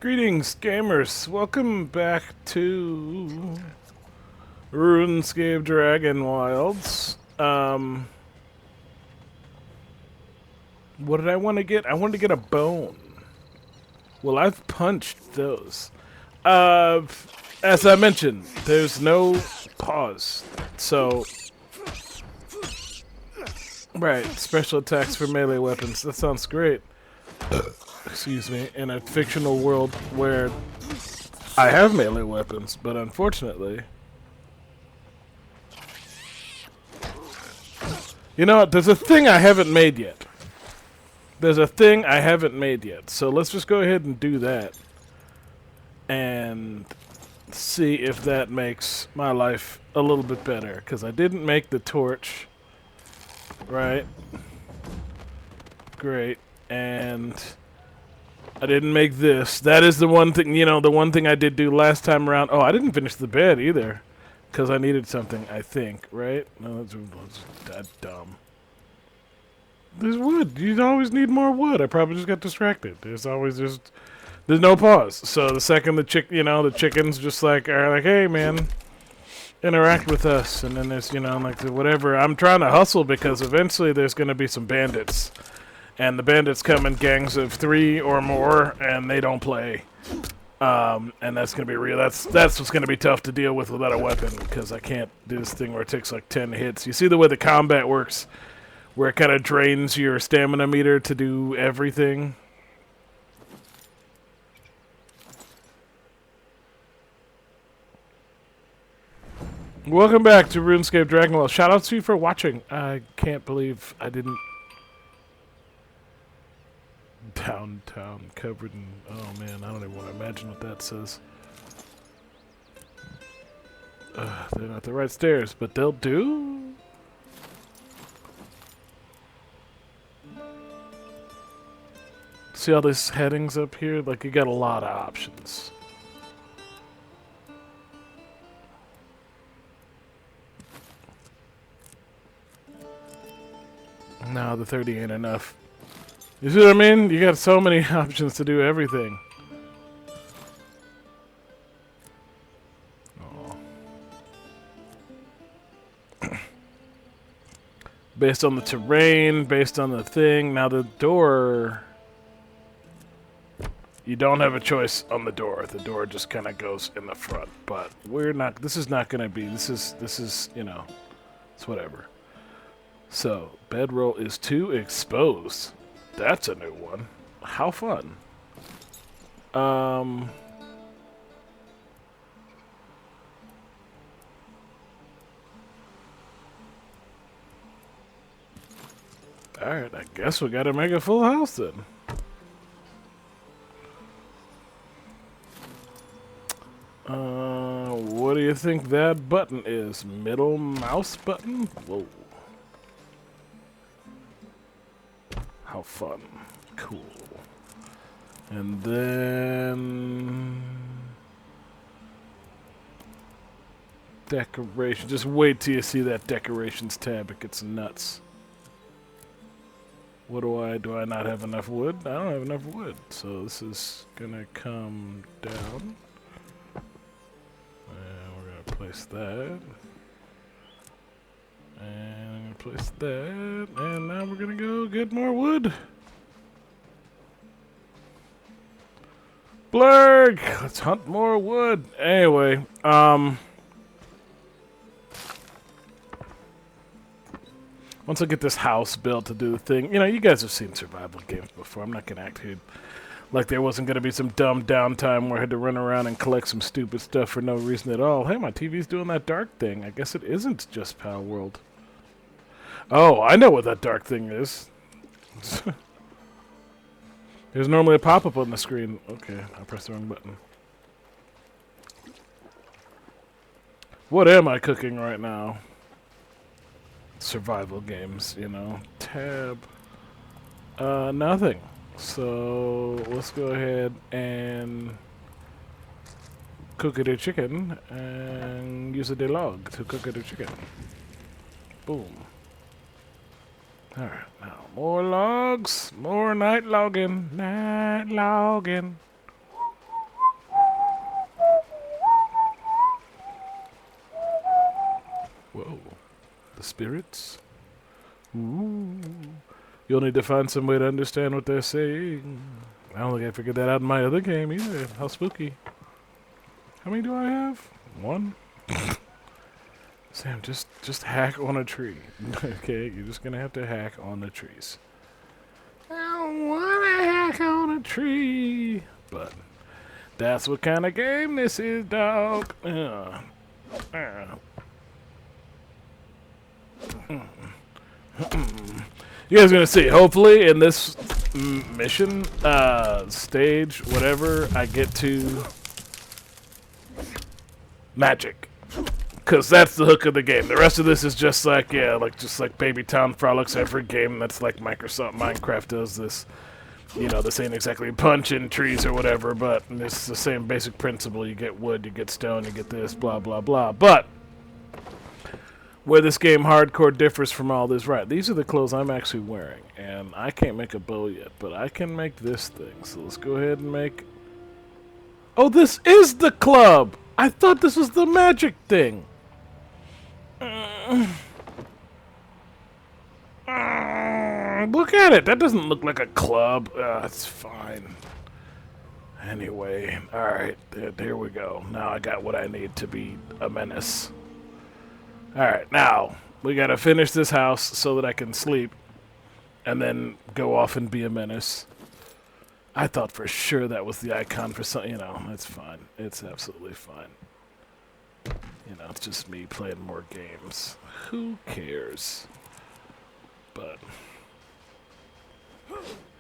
Greetings, gamers. Welcome back to RuneScape Dragonwilds. What did I want to get? I wanted to get a bone. Well, I've punched those. Uh, as I mentioned, there's no pause. So, right, special attacks for melee weapons. That sounds great. Excuse me, in a fictional world where I have melee weapons, but unfortunately... You know what? There's a thing I haven't made yet. So let's just go ahead and do that. And see if that makes my life a little bit better. Because I didn't make the torch. Right? Great. And... I didn't make this. That is the one thing, the one thing I did do last time around. Oh, I didn't finish the bed either. Because I needed something, I think, right? No, that's dumb. There's wood. You always need more wood. I probably just got distracted. There's no pause. So the second the chickens just are like, hey, man, interact with us. And then there's, whatever. I'm trying to hustle because eventually there's going to be some bandits. And the bandits come in gangs of 3 or more, and they don't play. And that's going to be real. That's what's going to be tough to deal with without a weapon, because I can't do this thing where it takes like 10 hits. You see the way the combat works, where it kind of drains your stamina meter to do everything? Welcome back to RuneScape Dragonwilds. Shout out to you for watching. I can't believe I didn't... Downtown covered in... Oh man, I don't even want to imagine what that says. They're not the right stairs, but they'll do. See all these headings up here? Like, you got a lot of options. No, the 30 ain't enough. You see what I mean? You got so many options to do everything. Oh. Based on the terrain, based on the thing. Now the door... You don't have a choice on the door. The door just kind of goes in the front. But we're not... This is not going to be... This is, it's whatever. So, bedroll is 2 exposed. That's a new one. How fun. Alright, I guess we gotta make a full house then. What do you think that button is? Middle mouse button? Whoa. How fun. Cool. And then... Decoration. Just wait till you see that decorations tab. It gets nuts. What do I not have enough wood? I don't have enough wood. So this is gonna come down. And we're gonna place that. And place that, and now we're gonna go get more wood. Blurg! Let's hunt more wood. Anyway, once I get this house built to do the thing, you guys have seen survival games before. I'm not gonna act here like there wasn't gonna be some dumb downtime where I had to run around and collect some stupid stuff for no reason at all. Hey, my TV's doing that dark thing. I guess it isn't just Pal World. Oh, I know what that dark thing is. There's normally a pop-up on the screen. Okay, I pressed the wrong button. What am I cooking right now? Survival games, Tab. Nothing. So, let's go ahead and cook it a chicken and use a log to cook it a chicken. Boom. Alright, now more logs, more night logging, Whoa. The spirits? Ooh. You'll need to find some way to understand what they're saying. I don't think I figured that out in my other game either. How spooky. How many do I have? 1? Sam, just hack on a tree. Okay, you're just gonna have to hack on the trees. I don't wanna hack on a tree. But that's what kind of game this is, dog. You guys are gonna see. Hopefully, in this mission, stage, whatever, I get to magic, because that's the hook of the game. The rest of this is just like, yeah, just like Baby Town Frolics. Every game that's like Microsoft Minecraft does this. You know, this ain't exactly punching trees or whatever, but it's the same basic principle. You get wood, you get stone, you get this, blah, blah, blah. But where this game hardcore differs from all this, right, these are the clothes I'm actually wearing, and I can't make a bow yet, but I can make this thing. So let's go ahead and make... Oh, this is the club! I thought this was the magic thing! Look at it! That doesn't look like a club. It's fine. Anyway, alright, there we go. Now I got what I need to be a menace. Alright, now, we gotta finish this house so that I can sleep, and then go off and be a menace. I thought for sure that was the icon for some, you know, it's fine. It's absolutely fine. You know, it's just me playing more games. Who cares? But...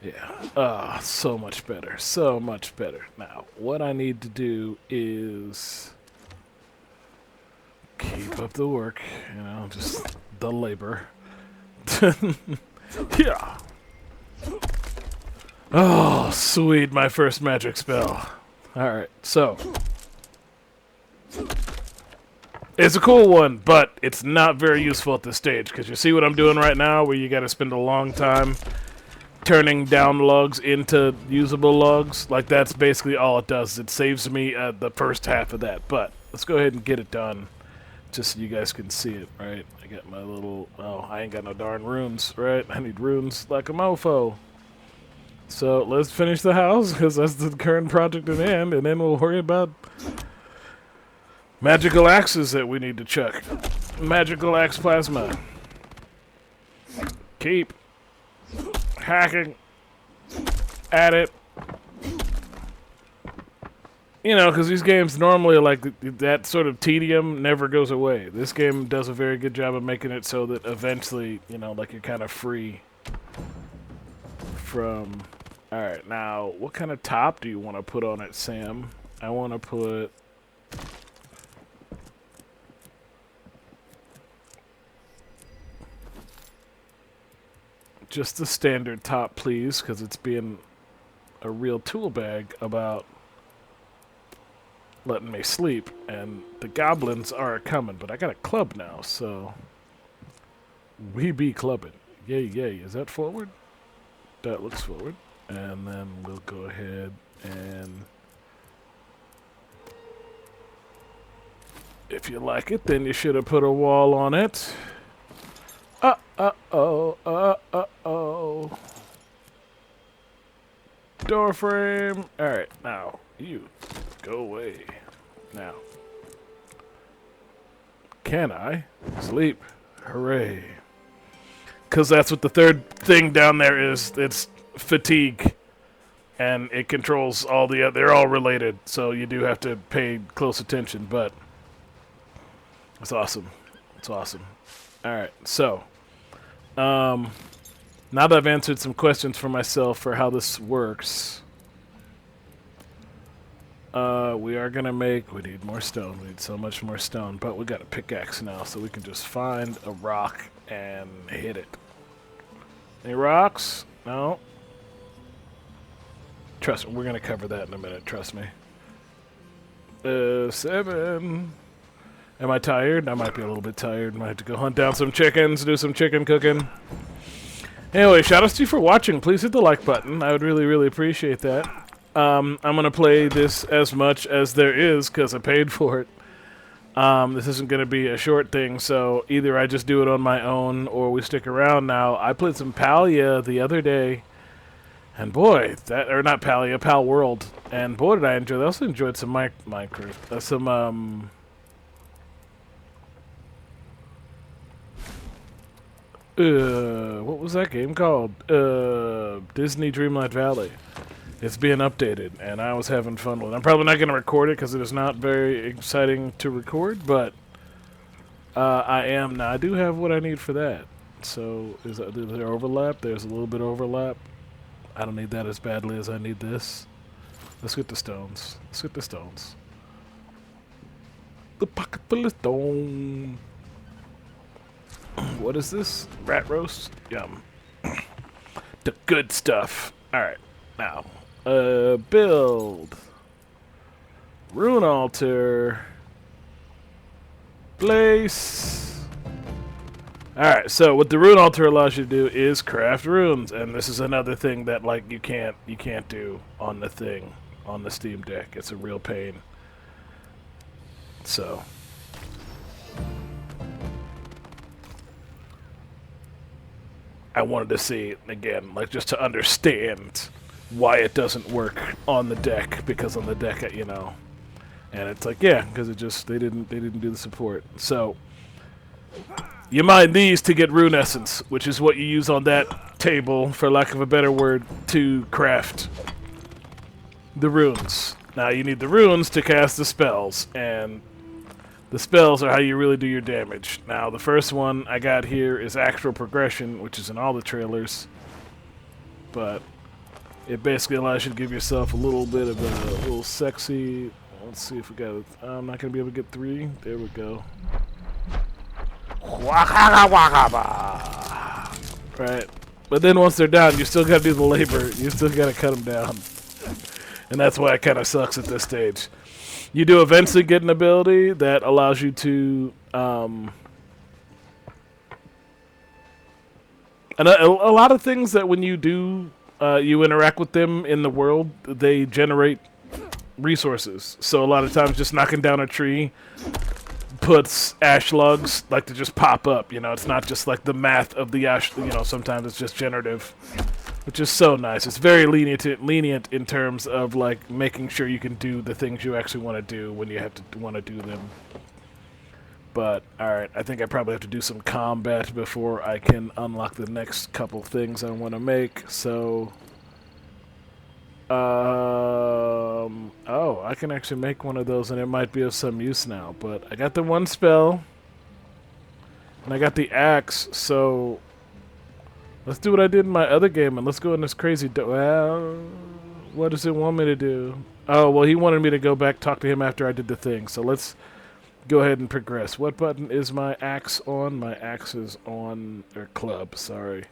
yeah. So much better. So much better. Now, what I need to do is keep up the work, you know, just the labor. Yeah. Oh, sweet, my first magic spell. Alright, so. It's a cool one, but it's not very useful at this stage, because you see what I'm doing right now, where you gotta spend a long time turning down logs into usable logs. Like, that's basically all it does. It saves me the first half of that. But let's go ahead and get it done, just so you guys can see it, right? I got my little... oh, I ain't got no darn runes, right? I need runes like a mofo. So let's finish the house, because that's the current project at hand, and then we'll worry about magical axes that we need to chuck. Magical axe plasma. Keep hacking at it. You know, because these games normally, like, that sort of tedium never goes away. This game does a very good job of making it so that eventually, you know, like, you're kind of free from... Alright, now, what kind of top do you want to put on it, Sam? I want to put... just the standard top, please, because it's being a real tool bag about letting me sleep, and the goblins are coming, but I got a club now, so we be clubbing. Yay, yay. Is that forward? That looks forward. And then we'll go ahead and... if you like it, then you should have put a wall on it. Uh-oh. Door frame. Alright, now, you go away. Now. Can I sleep? Hooray. Because that's what the third thing down there is. It's fatigue. And it controls all the other... they're all related, so you do have to pay close attention, but... it's awesome. It's awesome. Alright, so... now that I've answered some questions for myself for how this works, we are gonna make... we need more stone. We need so much more stone, but we got a pickaxe now, so we can just find a rock and hit it. Any rocks? No? Trust me, we're gonna cover that in a minute, trust me. 7... am I tired? I might be a little bit tired. Might have to go hunt down some chickens, do some chicken cooking. Anyway, shoutouts to you for watching. Please hit the like button. I would really, really appreciate that. I'm going to play this as much as there is, because I paid for it. This isn't going to be a short thing, so either I just do it on my own or we stick around now. I played some Palia the other day, and boy, or not Palia, Pal World, and boy did I enjoy that. I also enjoyed some Minecraft, what was that game called? Disney Dreamlight Valley. It's being updated, and I was having fun with it. I'm probably not going to record it because it is not very exciting to record, but I am now. I do have what I need for that. So is there overlap? There's a little bit of overlap. I don't need that as badly as I need this. Let's get the stones. Let's get the stones. The pocket full of stone. What is this? Rat roast? Yum. The good stuff. Alright, now. Build. Rune altar. Place. Alright, so what the rune altar allows you to do is craft runes, and this is another thing that like you can't do on the thing, on the Steam Deck. It's a real pain. So I wanted to see again, like just to understand why it doesn't work on the deck, because on the deck, you know, and it's like, yeah, because it just they didn't do the support. So you mine these to get rune essence, which is what you use on that table, for lack of a better word, to craft the runes. Now you need the runes to cast the spells, and the spells are how you really do your damage. Now, the first one I got here is Axtral Progression, which is in all the trailers. But it basically allows you to give yourself a little bit of a little sexy... Let's see if we got it. I'm not going to be able to get 3. There we go. Right. But then once they're down, you still got to do the labor. You still got to cut them down. And that's why it kind of sucks at this stage. You do eventually get an ability that allows you to, and a lot of things that when you do, you interact with them in the world, they generate resources. So a lot of times just knocking down a tree puts ash lugs like to just pop up, you know, it's not just like the math of the ash, you know, sometimes it's just generative. Which is so nice. It's very lenient in terms of like making sure you can do the things you actually want to do when you have to want to do them. But alright, I think I probably have to do some combat before I can unlock the next couple things I want to make. So, oh, I can actually make one of those, and it might be of some use now. But I got the one spell, and I got the axe, so. Let's do what I did in my other game, and let's go in this crazy... Well, what does it want me to do? Oh, well, he wanted me to go back, talk to him after I did the thing. So let's go ahead and progress. What button is my axe on? My axe is on... Or club, sorry.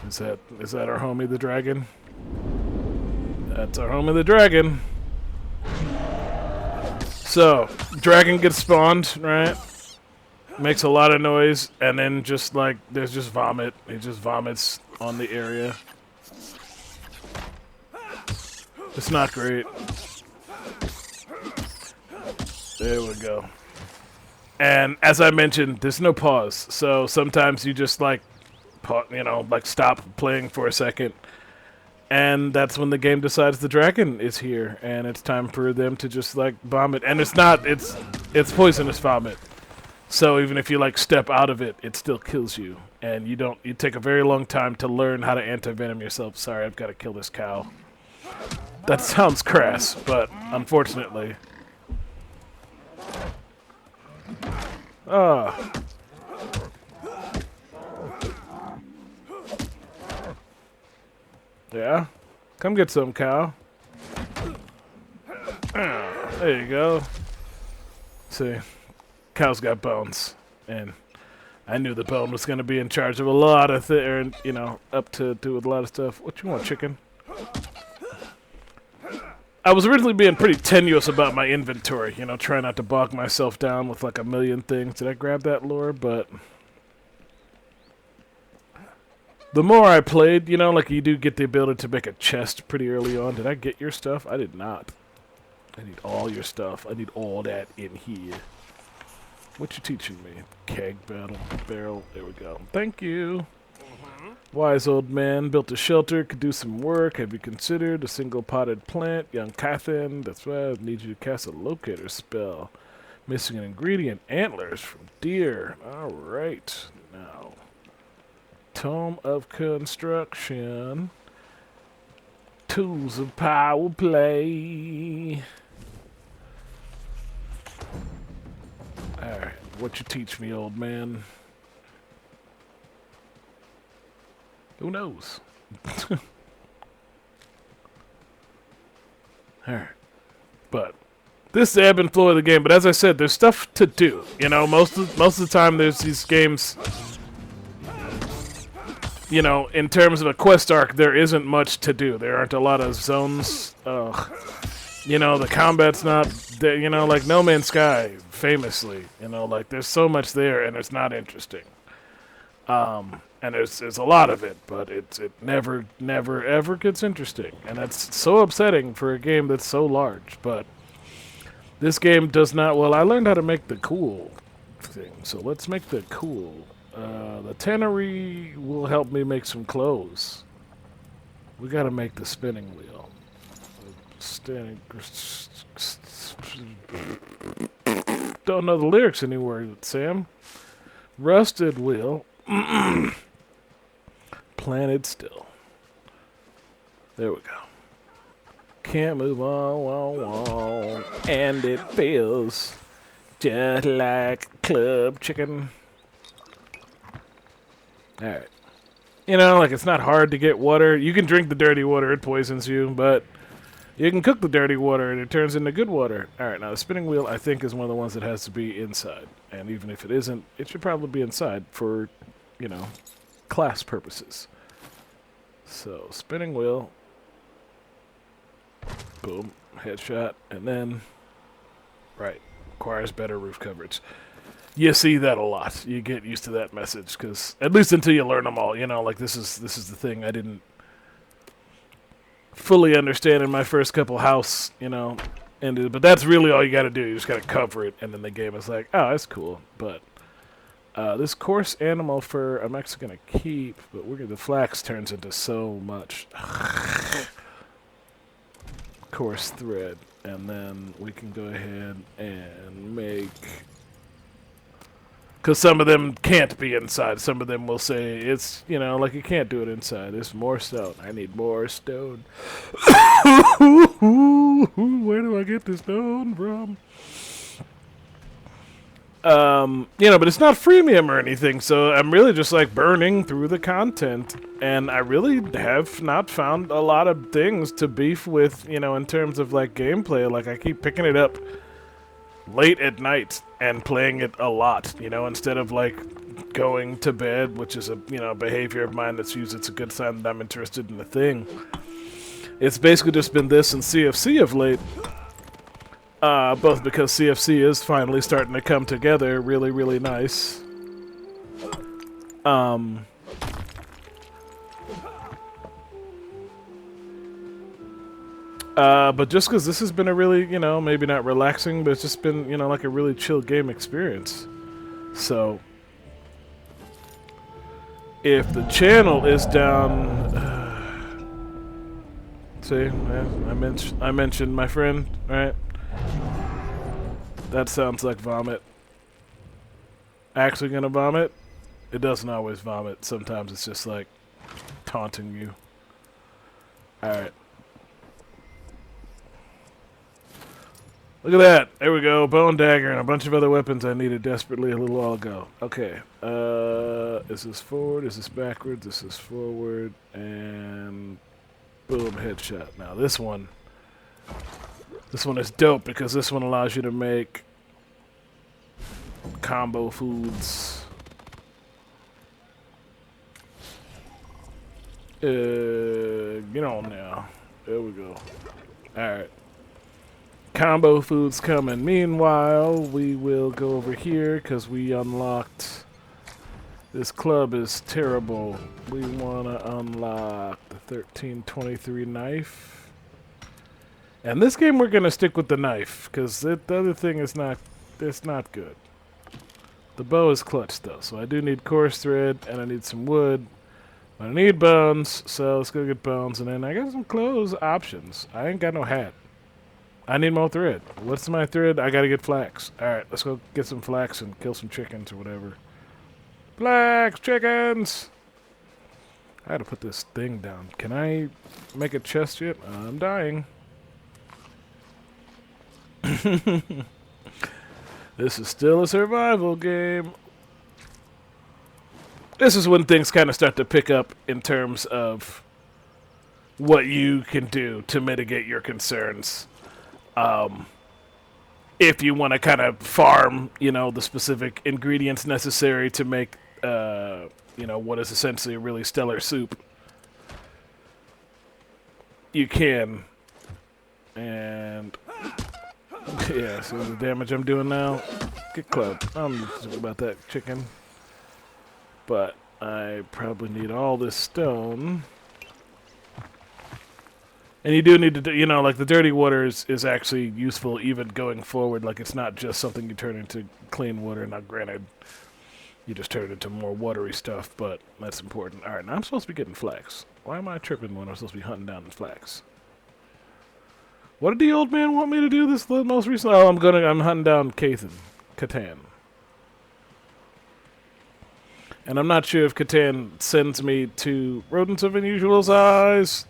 Is that our homie the dragon? That's our homie the dragon. So, dragon gets spawned, right? Makes a lot of noise, and then just like there's just vomit. It just vomits on the area. It's not great. There we go. And as I mentioned, there's no pause. So sometimes you just like, you know, like stop playing for a second, and that's when the game decides the dragon is here, and it's time for them to just like vomit. And it's not. It's poisonous vomit. So even if you like step out of it, it still kills you, and you take a very long time to learn how to anti-venom yourself. Sorry, I've got to kill this cow. That sounds crass, but unfortunately. Ah. Yeah? Come get some, cow. There you go. See. Cow's got bones, and I knew the bone was going to be in charge of a lot of things, you know, up to do with a lot of stuff. What you want, chicken? I was originally being pretty tenuous about my inventory, you know, trying not to bog myself down with like a million things. Did I grab that lure? But the more I played, you know, like you do get the ability to make a chest pretty early on. Did I get your stuff? I did not. I need all your stuff. I need all that in here. What you teaching me? Keg barrel. There we go. Thank you. Wise old man built a shelter, could do some work. Have you considered a single potted plant? Young Cathin, that's why I need you to cast a locator spell. Missing an ingredient, antlers from deer. Alright, now. Tome of Construction. Tools of power play. Alright, what you teach me, old man? Who knows? Alright. But this is the ebb and flow of the game, but as I said, there's stuff to do. You know, most of the time there's these games, you know, in terms of a quest arc, there isn't much to do. There aren't a lot of zones. You know, the combat's not, you know, like No Man's Sky, famously. You know, like, there's so much there, and it's not interesting. And there's a lot of it, but it never, ever gets interesting. And that's so upsetting for a game that's so large. But this game does not, well, I learned how to make the cool thing, so let's make the cool. The tannery will help me make some clothes. We gotta make the spinning wheel. Don't know the lyrics anywhere, Sam. Rusted wheel. Planted still. There we go. Can't move on, and it feels just like club chicken. Alright. You know, like, it's not hard to get water. You can drink the dirty water, it poisons you, but you can cook the dirty water and it turns into good water. Alright, now the spinning wheel, I think, is one of the ones that has to be inside. And even if it isn't, it should probably be inside for, you know, class purposes. So, spinning wheel. Boom. Headshot. And then, right. Requires better roof coverage. You see that a lot. You get used to that message, because at least until you learn them all, you know, like this is the thing I didn't fully understand in my first couple house, you know, but that's really all you got to do. You just got to cover it, and then the game is like, oh, that's cool. But this coarse animal fur, I'm actually gonna keep, but the flax turns into so much coarse thread, and then we can go ahead and make. Because some of them can't be inside. Some of them will say it's, you know, like you can't do it inside. There's more stone. I need more stone. Where do I get the stone from? You know, but it's not freemium or anything, so I'm really just like burning through the content. And I really have not found a lot of things to beef with, you know, in terms of like gameplay. Like I keep picking it up late at night and playing it a lot, you know, instead of like going to bed, which is a, you know, behavior of mine that's used. It's a good sign that I'm interested in the thing. It's basically just been this and CFC of late, both because CFC is finally starting to come together really, really nice. But just because this has been a really, you know, maybe not relaxing, but it's just been, you know, like a really chill game experience. So, if the channel is down, see, I mentioned my friend, right? That sounds like vomit. Actually gonna vomit? It doesn't always vomit. Sometimes it's just like taunting you. Alright. Look at that. There we go. Bone dagger and a bunch of other weapons I needed desperately a little while ago. Okay. This is forward. This is backwards. This is forward. And boom, headshot. Now this one is dope because this one allows you to make combo foods. Get on now. There we go. Alright. Combo foods coming. Meanwhile, we will go over here because we unlocked. This club is terrible. We want to unlock the 1323 knife. And this game we're going to stick with the knife, because the other thing is not, it's not good. The bow is clutch, though, so I do need coarse thread, and I need some wood. But I need bones, so let's go get bones, and then I got some clothes options. I ain't got no hat. I need more thread. What's my thread? I gotta get flax. Alright, let's go get some flax and kill some chickens or whatever. Flax! Chickens! I gotta put this thing down. Can I make a chest yet? I'm dying. This is still a survival game. This is when things kind of start to pick up in terms of what you can do to mitigate your concerns. If you want to kind of farm, you know, the specific ingredients necessary to make, you know, what is essentially a really stellar soup, you can. And yeah, see the damage I'm doing now. Get clout. I'm just about that chicken. But I probably need all this stone. And you do need to, you know, like the dirty water is actually useful even going forward. Like it's not just something you turn into clean water. Now, granted, you just turn it into more watery stuff, but that's important. All right, now I'm supposed to be getting flax. Why am I tripping when I'm supposed to be hunting down the flax? What did the old man want me to do this most recently? Oh, I'm hunting down Catan. And I'm not sure if Catan sends me to rodents of unusual size.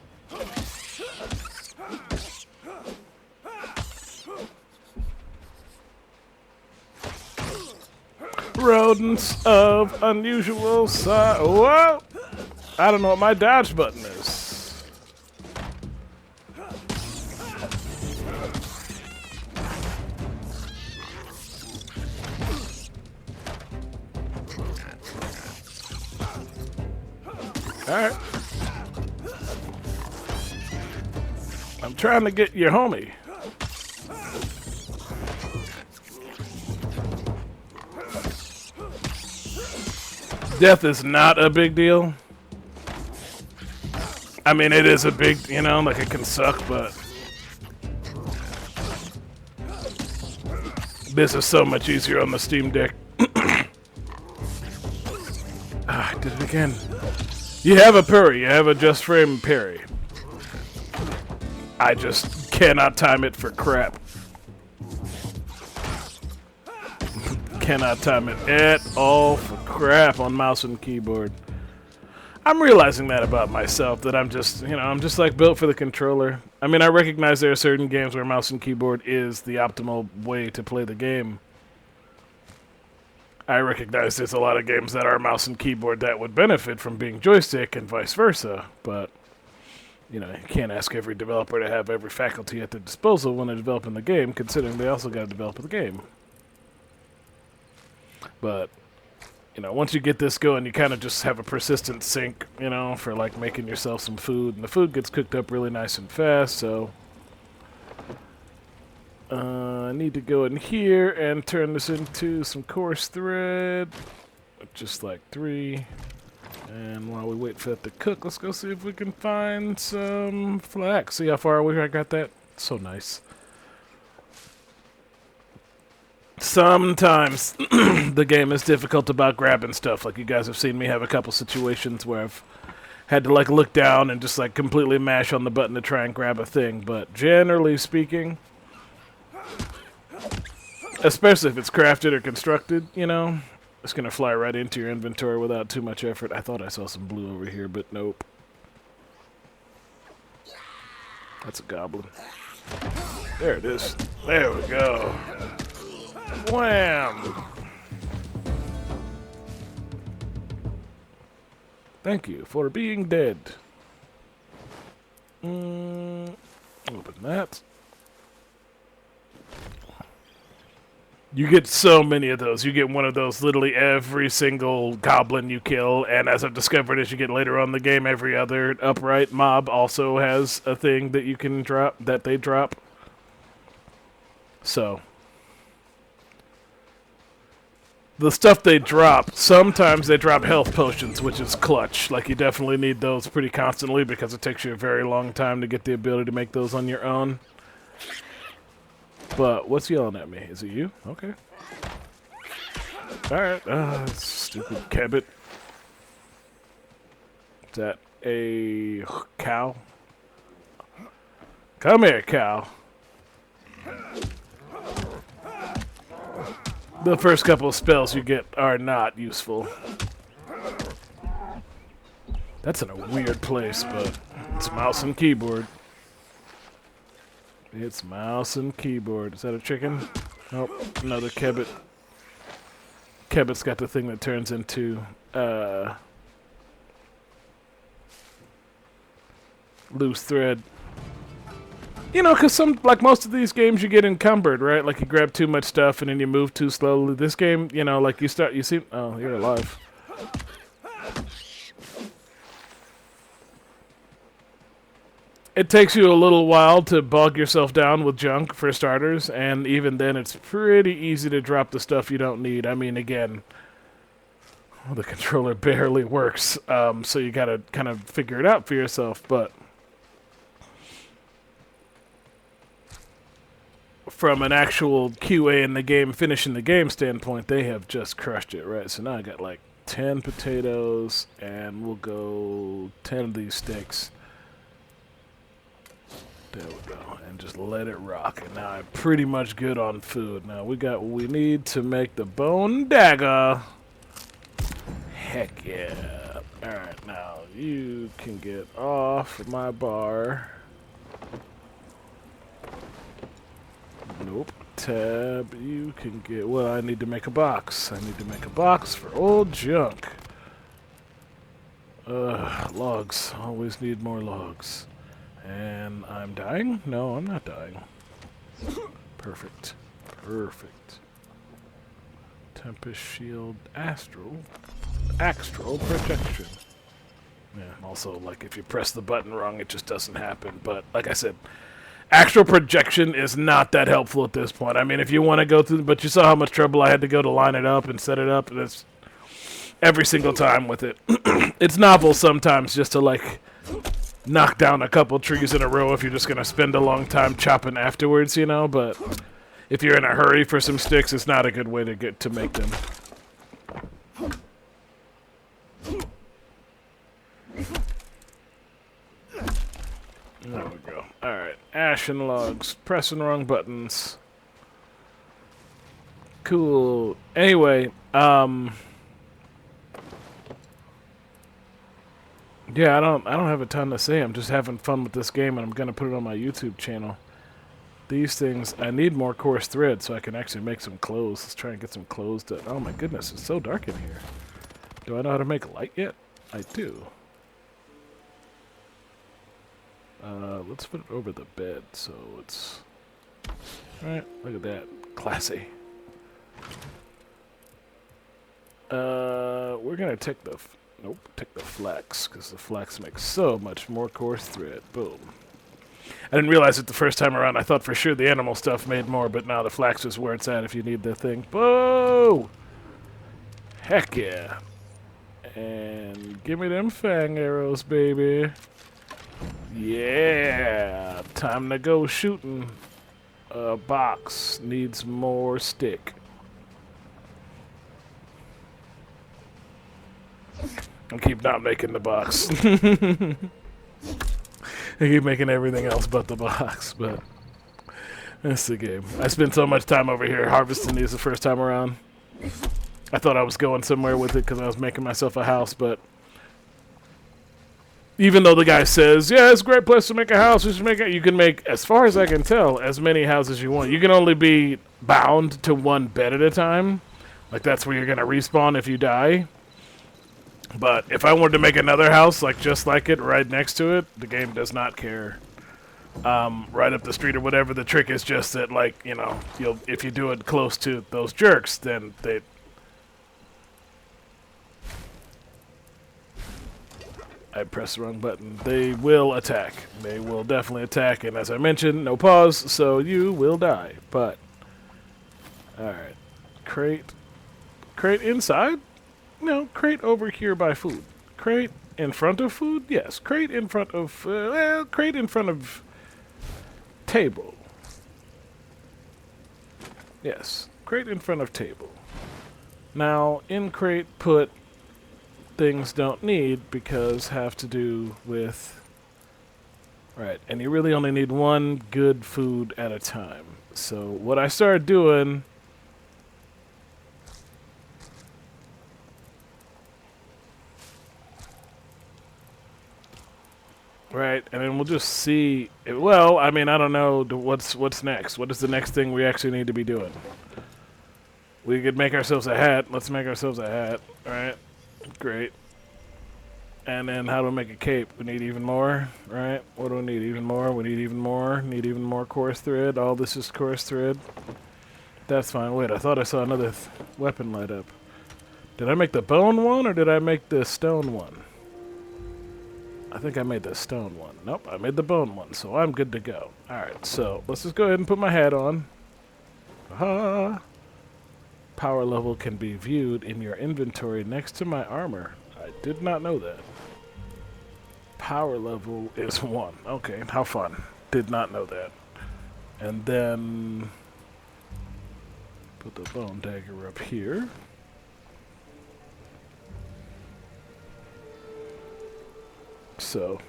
Rodents of unusual size. Whoa! I don't know what my dodge button is. Alright. I'm trying to get your homie. Death is not a big deal. I mean, it is a big, you know, like it can suck, but this is so much easier on the Steam Deck. I did it again. You have a parry. You have a just frame parry. I just cannot time it for crap. Cannot time it at all for crap on mouse and keyboard. I'm realizing that about myself, that I'm just, you know, I'm just like built for the controller. I mean, I recognize there are certain games where mouse and keyboard is the optimal way to play the game. I recognize there's a lot of games that are mouse and keyboard that would benefit from being joystick and vice versa, but, you know, you can't ask every developer to have every faculty at their disposal when they're developing the game, considering they also got to develop the game. But, you know, once you get this going, you kind of just have a persistent sink, you know, for, like, making yourself some food, and the food gets cooked up really nice and fast, so I need to go in here and turn this into some coarse thread. Just like 3. And while we wait for that to cook, let's go see if we can find some flax. See how far away I got that? So nice. Sometimes the game is difficult about grabbing stuff. Like you guys have seen me have a couple situations where I've had to like look down and just like completely mash on the button to try and grab a thing. But generally speaking, especially if it's crafted or constructed, you know, it's going to fly right into your inventory without too much effort. I thought I saw some blue over here, but nope. That's a goblin. There it is. There we go. Wham! Thank you for being dead. Open that. You get so many of those. You get one of those literally every single goblin you kill, and as I've discovered as you get later on in the game, every other upright mob also has a thing that you can drop, that they drop. So, the stuff they drop, sometimes they drop health potions, which is clutch. Like, you definitely need those pretty constantly because it takes you a very long time to get the ability to make those on your own. But what's yelling at me? Is it you? Okay. Alright. Stupid cabbit. Is that a cow? Come here, cow. The first couple of spells you get are not useful. That's in a weird place, but it's mouse and keyboard. It's mouse and keyboard. Is that a chicken? Nope, another kebbit. Kebbit's got the thing that turns into loose thread. You know, because like most of these games, you get encumbered, right? Like you grab too much stuff and then you move too slowly. This game, you know, like you see, oh, you're alive. It takes you a little while to bog yourself down with junk, for starters, and even then it's pretty easy to drop the stuff you don't need. I mean, again, the controller barely works, so you gotta kind of figure it out for yourself, but from an actual QA in the game, finishing the game standpoint, they have just crushed it, right? So now I got like 10 potatoes, and we'll go 10 of these sticks. There we go, and just let it rock. And now I'm pretty much good on food. Now we got what we need to make the bone dagger. Heck yeah. Alright, now you can get off my bar. Nope. Tab, you can get... Well, I need to make a box. I need to make a box for old junk. Logs. Always need more logs. And I'm dying? No, I'm not dying. Perfect. Perfect. Tempest Shield Axtral Projection. Yeah, also, like, if you press the button wrong, it just doesn't happen. But, like I said, Axtral Projection is not that helpful at this point. I mean, if you want to go through... But you saw how much trouble I had to go to line it up and set it up. And it's every single time with it. It's novel sometimes just to, like... knock down a couple trees in a row if you're just going to spend a long time chopping afterwards, you know, but if you're in a hurry for some sticks, it's not a good way to make them. There we go. Alright, ashen logs, pressing wrong buttons. Cool. Anyway, yeah, I don't have a ton to say. I'm just having fun with this game, and I'm gonna put it on my YouTube channel. These things, I need more coarse thread so I can actually make some clothes. Let's try and get some clothes done. Oh my goodness, it's so dark in here. Do I know how to make light yet? I do. Let's put it over the bed so it's... Alright, look at that. Classy. We're gonna take the... Nope, take the flax, because the flax makes so much more coarse thread. Boom. I didn't realize it the first time around. I thought for sure the animal stuff made more, but now the flax is where it's at if you need the thing. Whoa! Heck yeah. And give me them fang arrows, baby. Yeah! Time to go shooting. A box needs more stick. I keep not making the box. I keep making everything else but the box, but that's the game. I spent so much time over here harvesting these the first time around. I thought I was going somewhere with it because I was making myself a house, but even though the guy says, yeah, it's a great place to make a house, we should make it, you can make, as far as I can tell, as many houses as you want. You can only be bound to one bed at a time. Like, that's where you're going to respawn if you die. But if I wanted to make another house, like just like it, right next to it, the game does not care. Right up the street or whatever. The trick is just that, like, you know, if you do it close to those jerks, then they... I pressed the wrong button. They will attack. They will definitely attack, and as I mentioned, no pause, so you will die. But, alright. Crate inside? No, crate over here by food. Crate in front of food? Yes. Crate in front of... crate in front of... table. Yes, crate in front of table. Now, in crate put things don't need because have to do with... Right, and you really only need one good food at a time. So what I started doing... Right, and then we'll just see... Well, I mean, I don't know what's next. What is the next thing we actually need to be doing? We could make ourselves a hat. Let's make ourselves a hat. Alright, great. And then how do we make a cape? We need even more, right? What do we need? Even more? We need even more. Need even more coarse thread. All this is coarse thread. That's fine. Wait, I thought I saw another weapon light up. Did I make the bone one or did I make the stone one? I think I made the stone one. Nope, I made the bone one, so I'm good to go. Alright, so let's just go ahead and put my hat on. Aha! Power level can be viewed in your inventory next to my armor. I did not know that. Power level is 1. Okay, how fun. Did not know that. And then... put the bone dagger up here. So...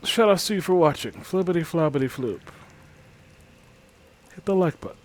Shoutouts to you for watching. Flippity floppity floop. Hit the like button.